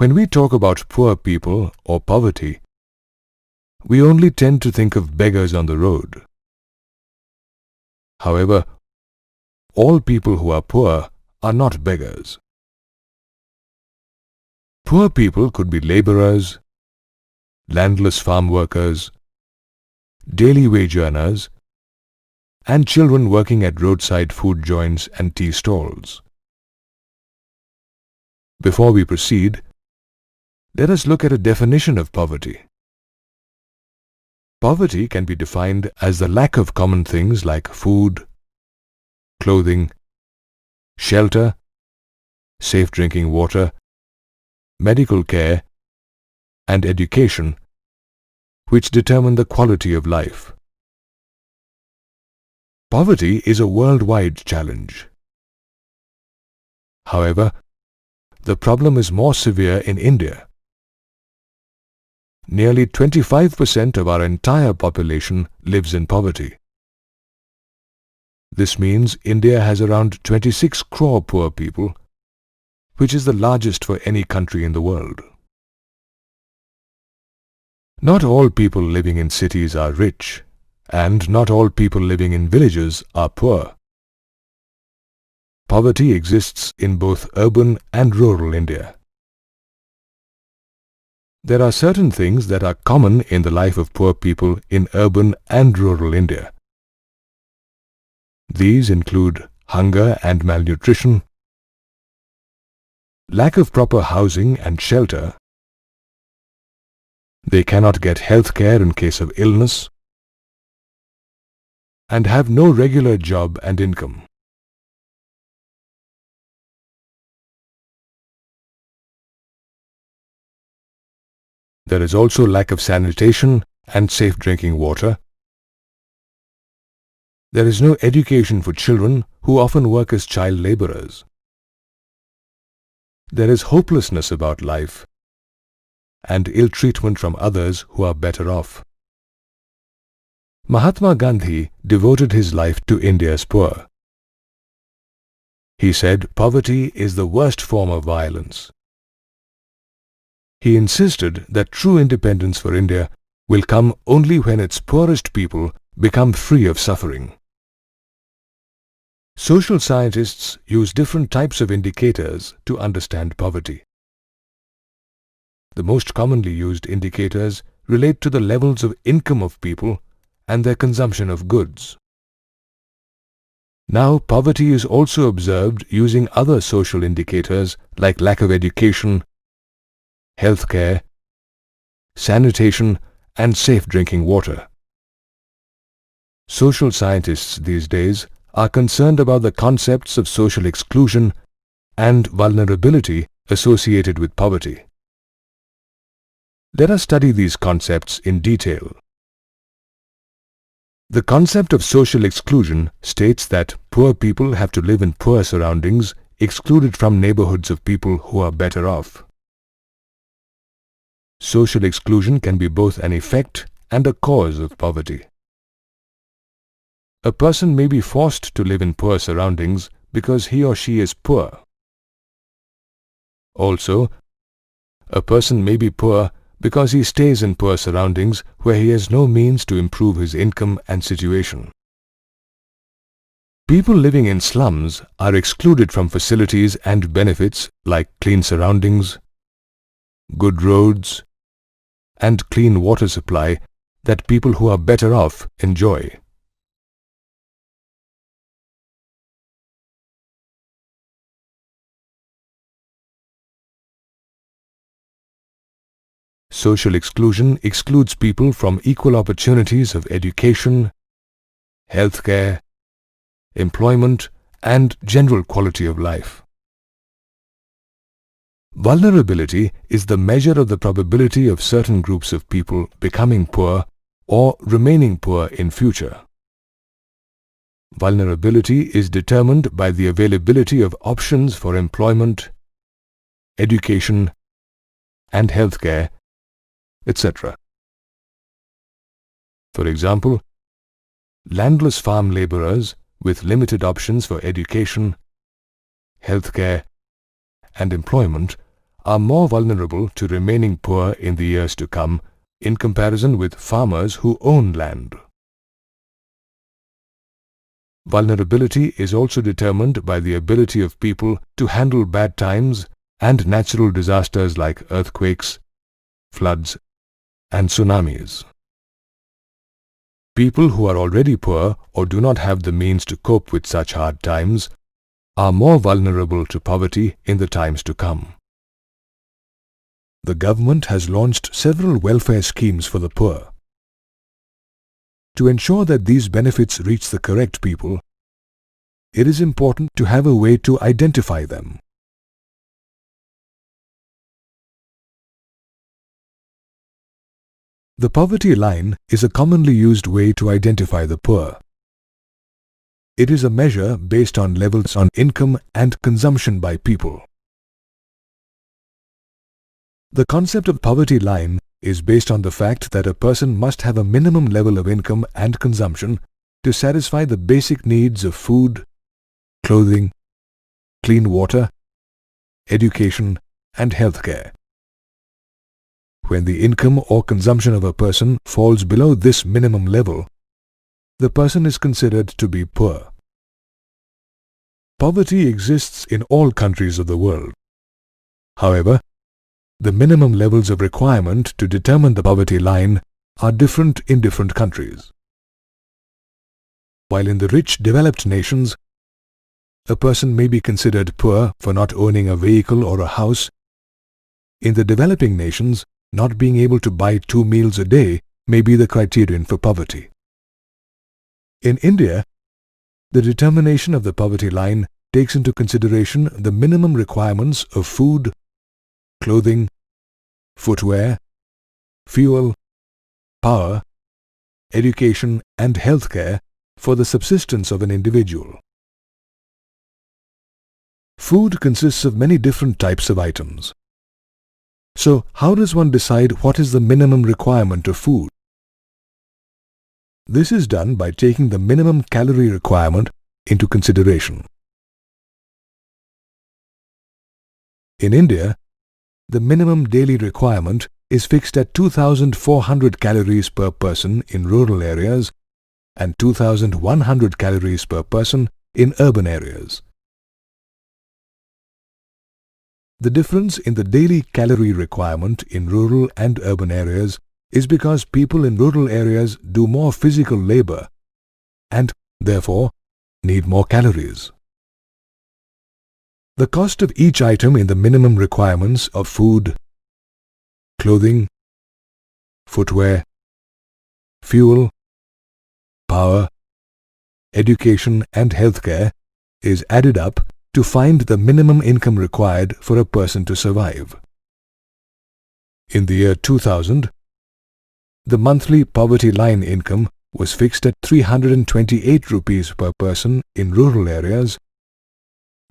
When we talk about poor people or poverty, we only tend to think of beggars on the road. However, all people who are poor are not beggars. Poor people could be laborers, landless farm workers, daily wage earners, and children working at roadside food joints and tea stalls. Before we proceed, let us look at a definition of poverty. Poverty can be defined as the lack of common things like food, clothing, shelter, safe drinking water, medical care, and education, which determine the quality of life. Poverty is a worldwide challenge. However, the problem is more severe in India. Nearly 25% of our entire population lives in poverty. This means India has around 26 crore poor people, which is the largest for any country in the world. Not all people living in cities are rich, and not all people living in villages are poor. Poverty exists in both urban and rural India. There are certain things that are common in the life of poor people in urban and rural India. These include hunger and malnutrition, lack of proper housing and shelter. They cannot get health care in case of illness, and have no regular job and income. There is also lack of sanitation and safe drinking water. There is no education for children who often work as child laborers. There is hopelessness about life and ill treatment from others who are better off. Mahatma Gandhi devoted his life to India's poor. He said poverty is the worst form of violence. He insisted that true independence for India will come only when its poorest people become free of suffering. Social scientists use different types of indicators to understand poverty. The most commonly used indicators relate to the levels of income of people and their consumption of goods. Now, poverty is also observed using other social indicators like lack of education, health care, sanitation, and safe drinking water. Social scientists these days are concerned about the concepts of social exclusion and vulnerability associated with poverty. Let us study these concepts in detail. The concept of social exclusion states that poor people have to live in poor surroundings, excluded from neighborhoods of people who are better off. Social exclusion can be both an effect and a cause of poverty. A person may be forced to live in poor surroundings because he or she is poor. Also, a person may be poor because he stays in poor surroundings where he has no means to improve his income and situation. People living in slums are excluded from facilities and benefits like clean surroundings, good roads, and clean water supply that people who are better off enjoy. Social exclusion excludes people from equal opportunities of education, health care, employment, and general quality of life. Vulnerability is the measure of the probability of certain groups of people becoming poor or remaining poor in future. Vulnerability is determined by the availability of options for employment, education, and health care, etc. For example, landless farm laborers with limited options for education, health care, and employment are more vulnerable to remaining poor in the years to come in comparison with farmers who own land. Vulnerability is also determined by the ability of people to handle bad times and natural disasters like earthquakes, floods, and tsunamis. People who are already poor or do not have the means to cope with such hard times are more vulnerable to poverty in the times to come. The government has launched several welfare schemes for the poor. To ensure that these benefits reach the correct people, it is important to have a way to identify them. The poverty line is a commonly used way to identify the poor. It is a measure based on levels on income and consumption by people. The concept of poverty line is based on the fact that a person must have a minimum level of income and consumption to satisfy the basic needs of food, clothing, clean water, education, and healthcare. When the income or consumption of a person falls below this minimum level, the person is considered to be poor. Poverty exists in all countries of the world. However, the minimum levels of requirement to determine the poverty line are different in different countries. While in the rich developed nations, a person may be considered poor for not owning a vehicle or a house, in the developing nations, not being able to buy 2 meals a day may be the criterion for poverty. In India, the determination of the poverty line takes into consideration the minimum requirements of food, clothing, footwear, fuel, power, education, and healthcare for the subsistence of an individual. Food consists of many different types of items. So, how does one decide what is the minimum requirement of food? This is done by taking the minimum calorie requirement into consideration. In India, the minimum daily requirement is fixed at 2,400 calories per person in rural areas and 2,100 calories per person in urban areas. The difference in the daily calorie requirement in rural and urban areas is because people in rural areas do more physical labor and, therefore, need more calories. The cost of each item in the minimum requirements of food, clothing, footwear, fuel, power, education, and healthcare is added up to find the minimum income required for a person to survive. In the year 2000, the monthly poverty line income was fixed at 328 rupees per person in rural areas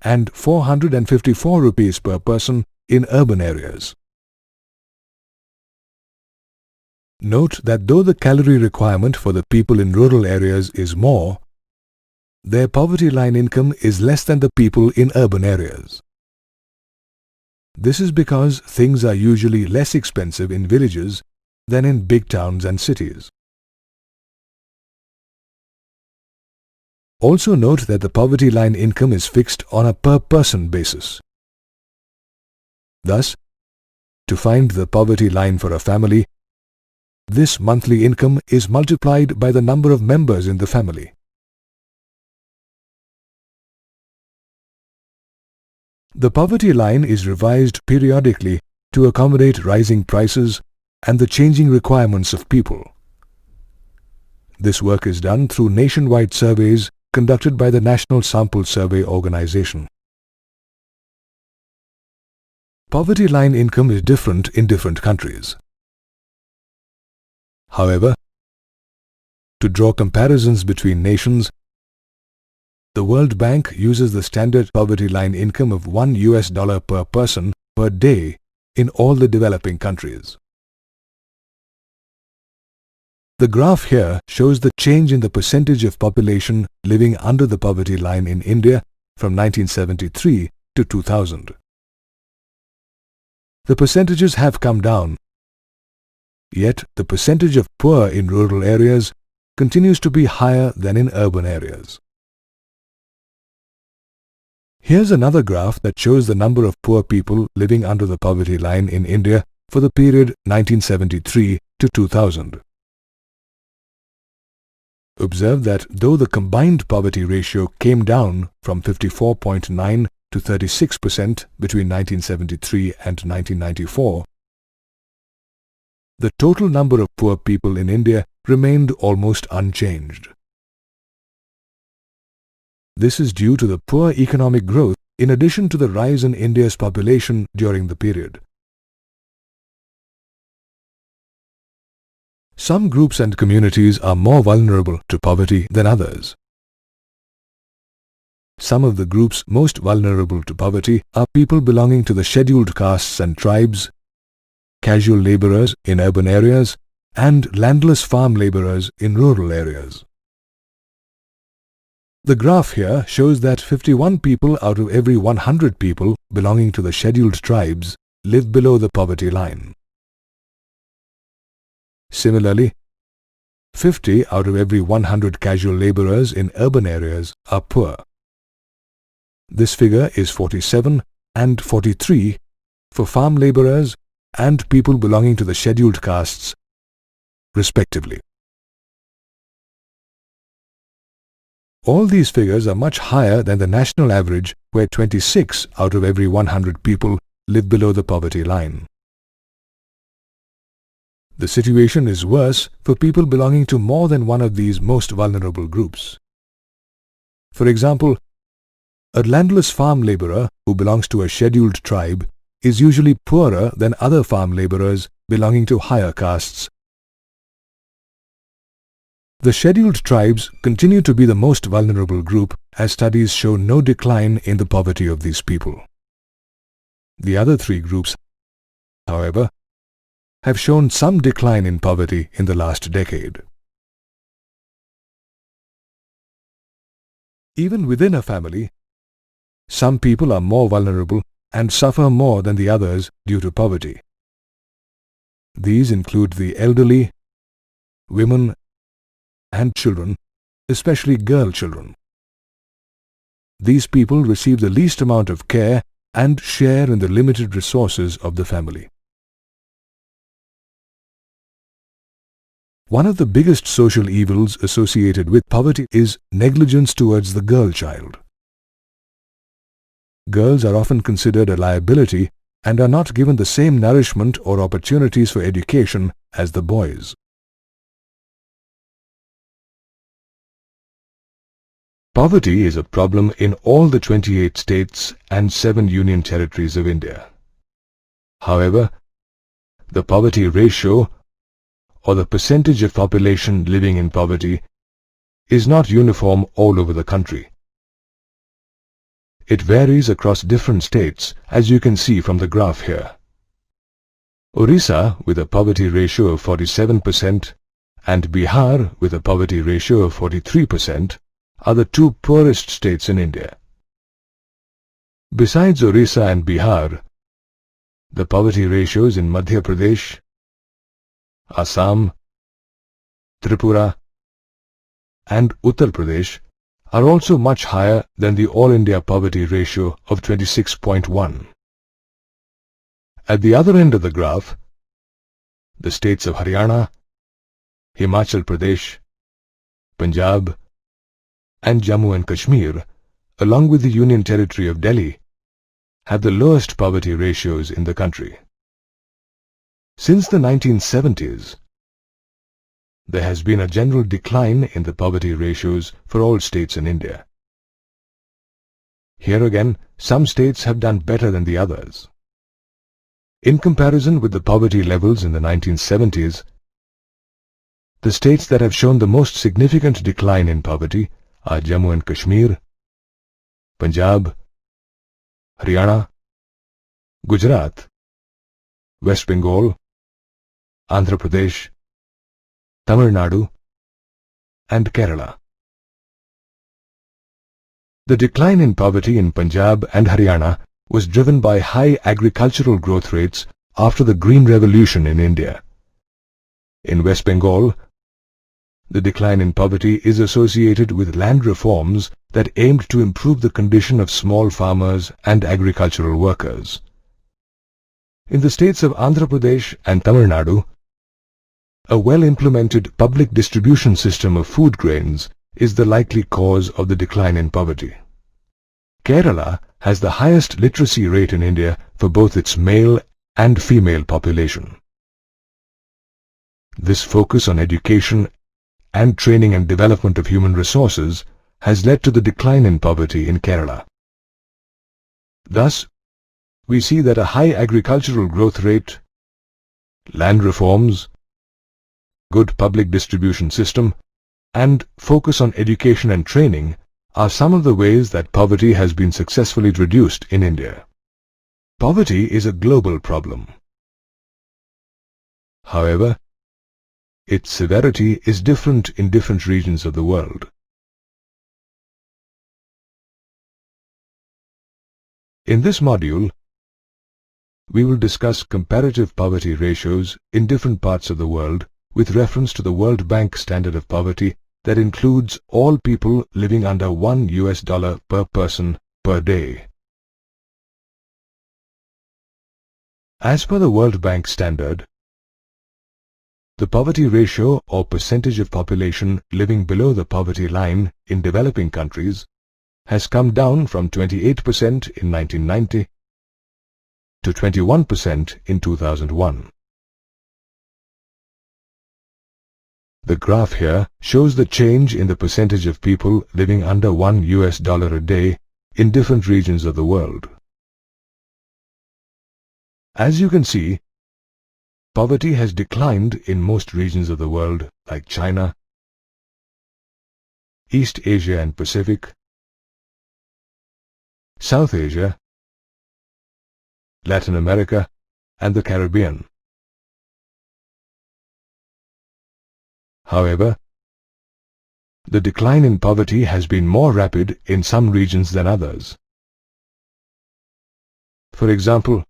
and 454 rupees per person in urban areas. Note that though the calorie requirement for the people in rural areas is more, their poverty line income is less than the people in urban areas. This is because things are usually less expensive in villages than in big towns and cities. Also note that the poverty line income is fixed on a per-person basis. Thus, to find the poverty line for a family, this monthly income is multiplied by the number of members in the family. The poverty line is revised periodically to accommodate rising prices and the changing requirements of people. This work is done through nationwide surveys conducted by the National Sample Survey Organization. Poverty line income is different in different countries. However, to draw comparisons between nations, the World Bank uses the standard poverty line income of $1 per person per day in all the developing countries. The graph here shows the change in the percentage of population living under the poverty line in India from 1973 to 2000. the percentages have come down. Yet, the percentage of poor in rural areas continues to be higher than in urban areas. Here's another graph that shows the number of poor people living under the poverty line in India for the period 1973 to 2000. Observe that though the combined poverty ratio came down from 54.9 to 36% between 1973 and 1994, the total number of poor people in India remained almost unchanged. This is due to the poor economic growth in addition to the rise in India's population during the period. Some groups and communities are more vulnerable to poverty than others. Some of the groups most vulnerable to poverty are people belonging to the scheduled castes and tribes, casual laborers in urban areas, and landless farm laborers in rural areas. The graph here shows that 51 people out of every 100 people belonging to the scheduled tribes live below the poverty line. Similarly, 50 out of every 100 casual laborers in urban areas are poor. This figure is 47 and 43 for farm laborers and people belonging to the scheduled castes, respectively. All these figures are much higher than the national average, where 26 out of every 100 people live below the poverty line. The situation is worse for people belonging to more than one of these most vulnerable groups. For example, a landless farm laborer who belongs to a scheduled tribe is usually poorer than other farm laborers belonging to higher castes. The scheduled tribes continue to be the most vulnerable group, as studies show no decline in the poverty of these people. The other three groups, however, have shown some decline in poverty in the last decade. Even within a family, some people are more vulnerable and suffer more than the others due to poverty. These include the elderly, women, and children, especially girl children. These people receive the least amount of care and share in the limited resources of the family. One of the biggest social evils associated with poverty is negligence towards the girl child. Girls are often considered a liability and are not given the same nourishment or opportunities for education as the boys. Poverty is a problem in all the 28 states and 7 union territories of India. However, the poverty ratio, or the percentage of population living in poverty, is not uniform all over the country. It varies across different states, as you can see from the graph here. Orissa, with a poverty ratio of 47%, and Bihar, with a poverty ratio of 43%, are the two poorest states in India. Besides Orissa and Bihar, the poverty ratios in Madhya Pradesh, Assam, Tripura, and Uttar Pradesh are also much higher than the All India poverty ratio of 26.1. At the other end of the graph, the states of Haryana, Himachal Pradesh, Punjab, and Jammu and Kashmir, along with the Union Territory of Delhi, have the lowest poverty ratios in the country. Since the 1970s, there has been a general decline in the poverty ratios for all states in India. Here again, some states have done better than the others. In comparison with the poverty levels in the 1970s, the states that have shown the most significant decline in poverty are Jammu and Kashmir, Punjab, Haryana, Gujarat, West Bengal, Andhra Pradesh, Tamil Nadu, and Kerala. The decline in poverty in Punjab and Haryana was driven by high agricultural growth rates after the Green Revolution in India. In West Bengal, the decline in poverty is associated with land reforms that aimed to improve the condition of small farmers and agricultural workers. In the states of Andhra Pradesh and Tamil Nadu, a well-implemented public distribution system of food grains is the likely cause of the decline in poverty. Kerala has the highest literacy rate in India for both its male and female population. This focus on education and training and development of human resources has led to the decline in poverty in Kerala. Thus, we see that a high agricultural growth rate, land reforms, good public distribution system, and focus on education and training are some of the ways that poverty has been successfully reduced in India. Poverty is a global problem. However, its severity is different in different regions of the world. In this module, we will discuss comparative poverty ratios in different parts of the world with reference to the World Bank Standard of Poverty that includes all people living under $1 per person per day. As per the World Bank Standard, the poverty ratio or percentage of population living below the poverty line in developing countries has come down from 28% in 1990 to 21% in 2001. The graph here shows the change in the percentage of people living under $1 a day in different regions of the world. As you can see, poverty has declined in most regions of the world like China, East Asia and Pacific, South Asia, Latin America, and the Caribbean. However, the decline in poverty has been more rapid in some regions than others. For example,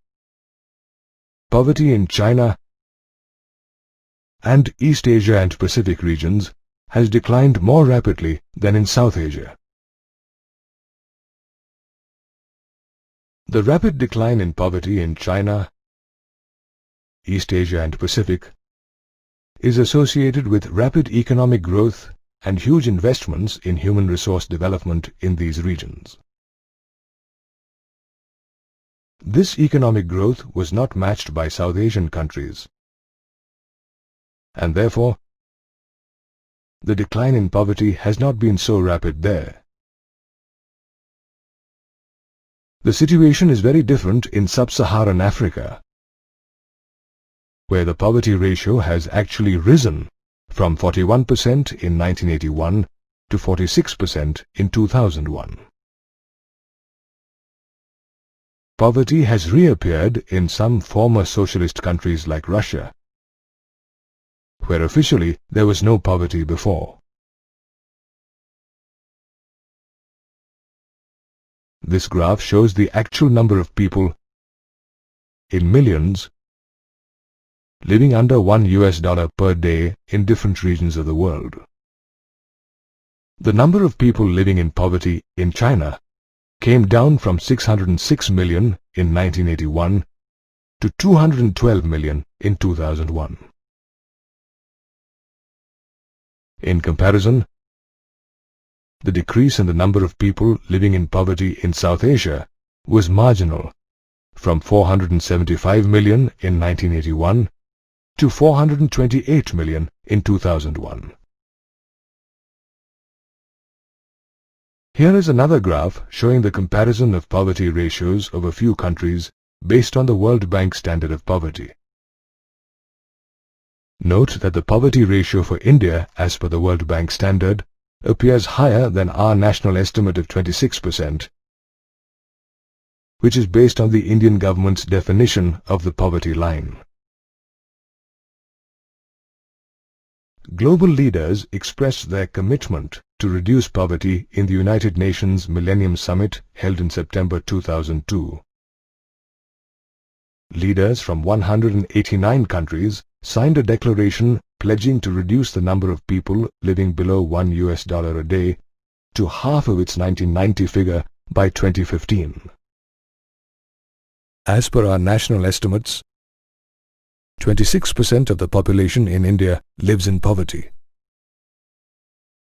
poverty in China and East Asia and Pacific regions has declined more rapidly than in South Asia. The rapid decline in poverty in China, East Asia and Pacific is associated with rapid economic growth and huge investments in human resource development in these regions. This economic growth was not matched by South Asian countries, and therefore, the decline in poverty has not been so rapid there. The situation is very different in sub-Saharan Africa, where the poverty ratio has actually risen from 41% in 1981 to 46% in 2001. Poverty has reappeared in some former socialist countries like Russia, where officially there was no poverty before. This graph shows the actual number of people in millions living under $1 per day in different regions of the world. The number of people living in poverty in China came down from 606 million in 1981 to 212 million in 2001. In comparison, the decrease in the number of people living in poverty in South Asia was marginal, from 475 million in 1981 to 428 million in 2001. Here is another graph showing the comparison of poverty ratios of a few countries based on the World Bank Standard of Poverty. Note that the poverty ratio for India as per the World Bank Standard appears higher than our national estimate of 26%, which is based on the Indian government's definition of the poverty line. Global leaders expressed their commitment to reduce poverty in the United Nations Millennium Summit held in September 2002. leaders from 189 countries signed a declaration pledging to reduce the number of people living below $1 a day to half of its 1990 figure by 2015. As per our national estimates, 26% of the population in India lives in poverty.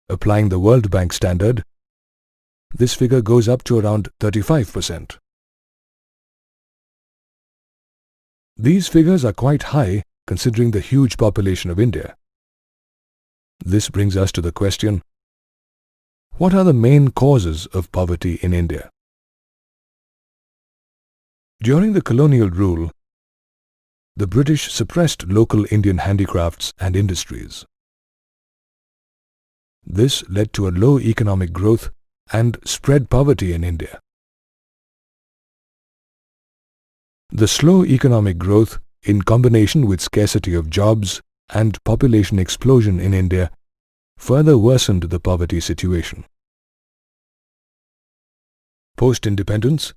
Applying the World Bank standard, this figure goes up to around 35%. These figures are quite high considering the huge population of India. This brings us to the question, what are the main causes of poverty in India? During the colonial rule, the British suppressed local Indian handicrafts and industries. This led to a low economic growth and spread poverty in India. The slow economic growth, in combination with scarcity of jobs and population explosion in India, further worsened the poverty situation. Post-independence,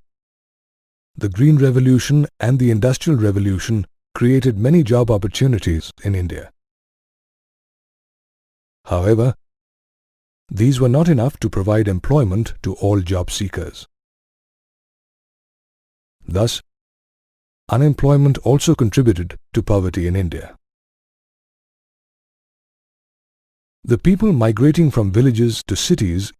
the Green Revolution and the Industrial Revolution created many job opportunities in India. However, these were not enough to provide employment to all job seekers. Thus, unemployment also contributed to poverty in India. The people migrating from villages to cities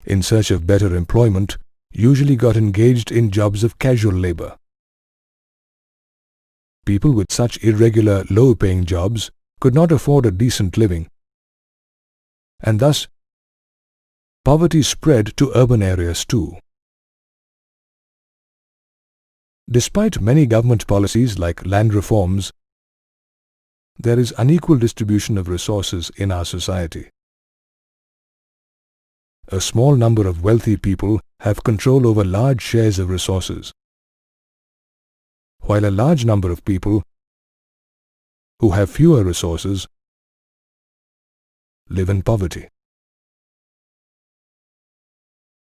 in search of better employment usually got engaged in jobs of casual labor. People with such irregular, low-paying jobs could not afford a decent living, and thus poverty spread to urban areas too. Despite many government policies like land reforms, there is unequal distribution of resources in our society. A small number of wealthy people have control over large shares of resources, while a large number of people who have fewer resources live in poverty.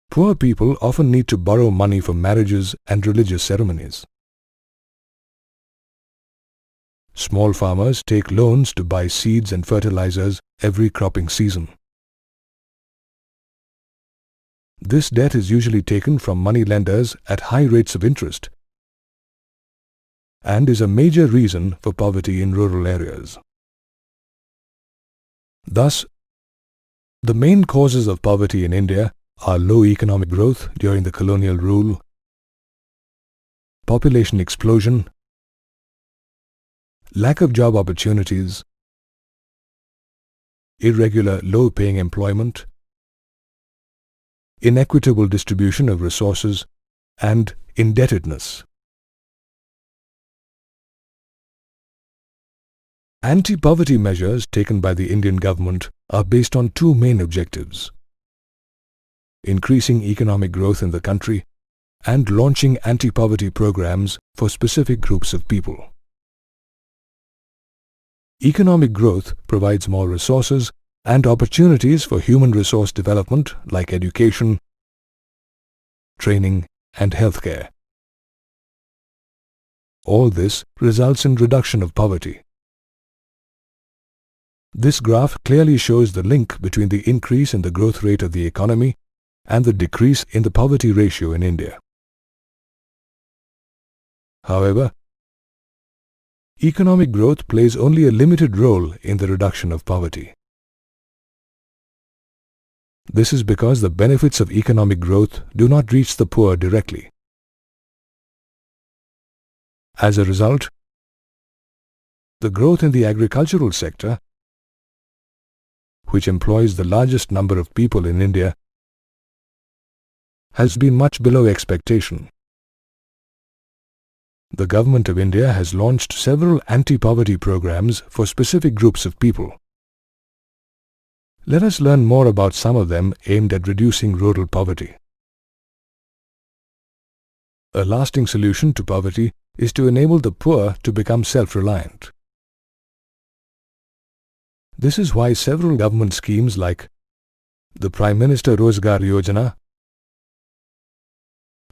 Poor people often need to borrow money for marriages and religious ceremonies. Small farmers take loans to buy seeds and fertilizers every cropping season. This debt is usually taken from money lenders at high rates of interest and is a major reason for poverty in rural areas. Thus, the main causes of poverty in India are low economic growth during the colonial rule, population explosion, lack of job opportunities, irregular low-paying employment, inequitable distribution of resources, and indebtedness. Anti-poverty measures taken by the Indian government are based on two main objectives: increasing economic growth in the country and launching anti-poverty programs for specific groups of people. Economic growth provides more resources and opportunities for human resource development like education, training, and healthcare. All this results in reduction of poverty. This graph clearly shows the link between the increase in the growth rate of the economy and the decrease in the poverty ratio in India. However, economic growth plays only a limited role in the reduction of poverty. This is because the benefits of economic growth do not reach the poor directly. As a result, the growth in the agricultural sector, which employs the largest number of people in India, has been much below expectation. The Government of India has launched several anti-poverty programs for specific groups of people. Let us learn more about some of them aimed at reducing rural poverty. A lasting solution to poverty is to enable the poor to become self-reliant. This is why several government schemes like the Prime Minister Rozgar Yojana,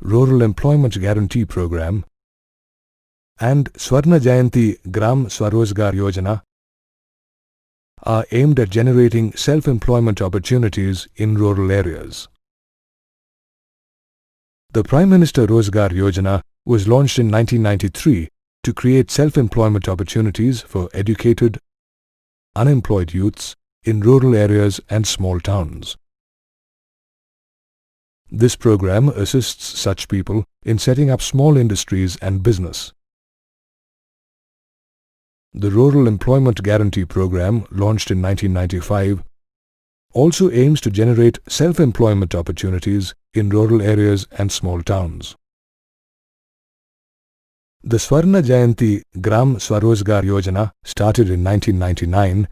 Rural Employment Guarantee Program, and Swarna Jayanti Gram Swarozgar Yojana are aimed at generating self-employment opportunities in rural areas. The Prime Minister Rozgar Yojana was launched in 1993 to create self-employment opportunities for educated, unemployed youths in rural areas and small towns. This program assists such people in setting up small industries and business. The Rural Employment Guarantee Program, launched in 1995, also aims to generate self-employment opportunities in rural areas and small towns. The Swarna Jayanti Gram Swarozgar Yojana, started in 1999,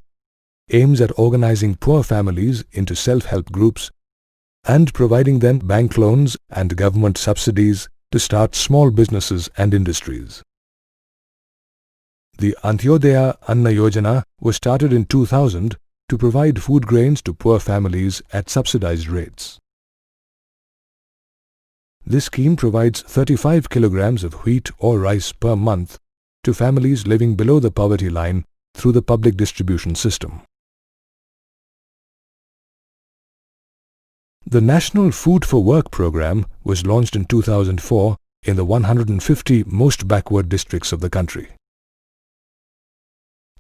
aims at organizing poor families into self-help groups and providing them bank loans and government subsidies to start small businesses and industries. The Antyodaya Anna Yojana was started in 2000 to provide food grains to poor families at subsidized rates. This scheme provides 35 kilograms of wheat or rice per month to families living below the poverty line through the public distribution system. The National Food for Work program was launched in 2004 in the 150 most backward districts of the country.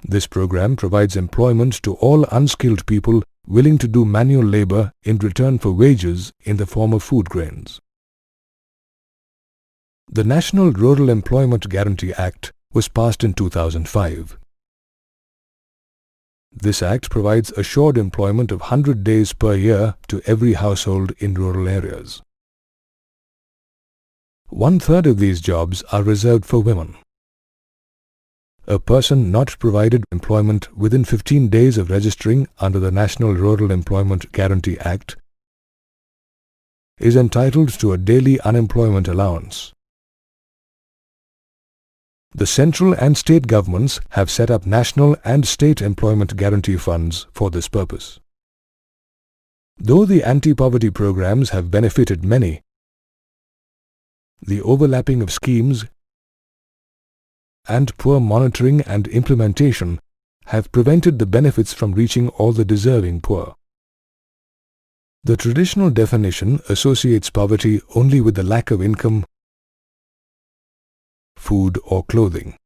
This program provides employment to all unskilled people willing to do manual labor in return for wages in the form of food grains. The National Rural Employment Guarantee Act was passed in 2005. This act provides assured employment of 100 days per year to every household in rural areas. 1/3 of these jobs are reserved for women. A person not provided employment within 15 days of registering under the National Rural Employment Guarantee Act is entitled to a daily unemployment allowance. The central and state governments have set up national and state employment guarantee funds for this purpose. Though the anti-poverty programs have benefited many, the overlapping of schemes and poor monitoring and implementation have prevented the benefits from reaching all the deserving poor. The traditional definition associates poverty only with the lack of income, food or clothing.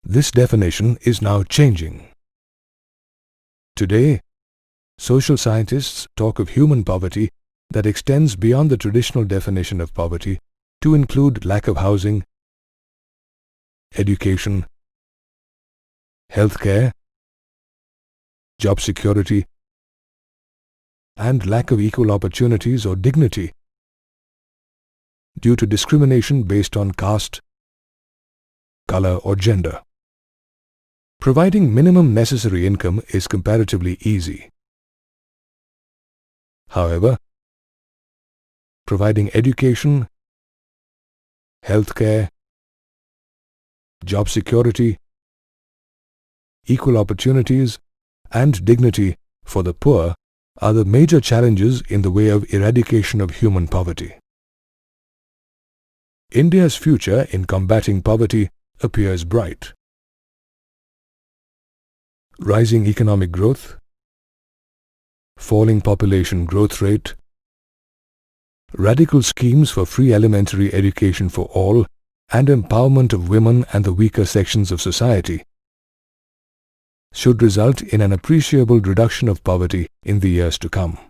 This definition is now changing. Today, social scientists talk of human poverty that extends beyond the traditional definition of poverty to include lack of housing, education, healthcare, job security, and lack of equal opportunities or dignity due to discrimination based on caste, color, or gender. Providing minimum necessary income is comparatively easy. However, providing education, healthcare, job security, equal opportunities, and dignity for the poor are the major challenges in the way of eradication of human poverty. India's future in combating poverty appears bright. Rising economic growth, falling population growth rate, radical schemes for free elementary education for all, and empowerment of women and the weaker sections of society should result in an appreciable reduction of poverty in the years to come.